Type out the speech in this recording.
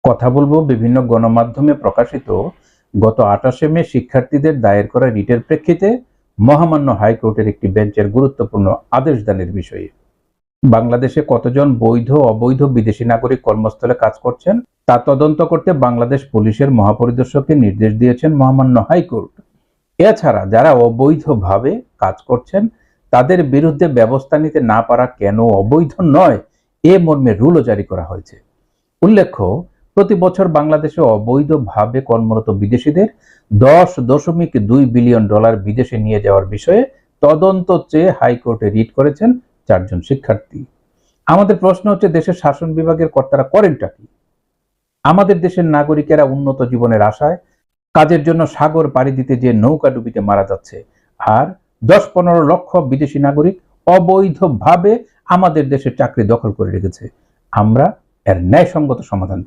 কথা বলবো বিভিন্ন গণমাধ্যমে প্রকাশিত গত 28শে মে শিক্ষার্থীদের দায়ের করা রিটের প্রেক্ষিতে মহামান্য হাইকোর্টের একটি বেঞ্চের গুরুত্বপূর্ণ আদেশ দানের বিষয়ে। বাংলাদেশে কতজন বৈধ অবৈধ বিদেশি নাগরিক কর্মস্থলে কাজ করছেন তা তদন্ত করতে বাংলাদেশ পুলিশের মহাপরিদর্শককে নির্দেশ দিয়েছেন মহামান্য হাইকোর্ট। এছাড়া যারা অবৈধভাবে কাজ করছেন তাদের বিরুদ্ধে ব্যবস্থা নিতে না পারা কেন অবৈধ নয় এ মর্মে রুলও জারি করা হয়েছে। উল্লেখ্য, প্রতি বছর বাংলাদেশে অবৈধভাবে কর্মরত বিদেশিদের $10.2 বিলিয়ন বিদেশে নিয়ে যাওয়ার বিষয়ে তদন্ত চেয়ে হাইকোর্টে রিট করেছেন 4 জন শিক্ষার্থী। আমাদের প্রশ্ন হচ্ছে, দেশের শাসন বিভাগের কর্তারা করেনটা কি? আমাদের দেশের নাগরিকেরা উন্নত জীবনের আশায় কাজের জন্য সাগর পাড়ি দিতে যে নৌকা ডুবিতে মারা যাচ্ছে, আর 10-15 লক্ষ বিদেশি নাগরিক অবৈধভাবে আমাদের দেশের চাকরি দখল করে রেখেছে। আমরা এর ন্যায়সঙ্গত সমাধান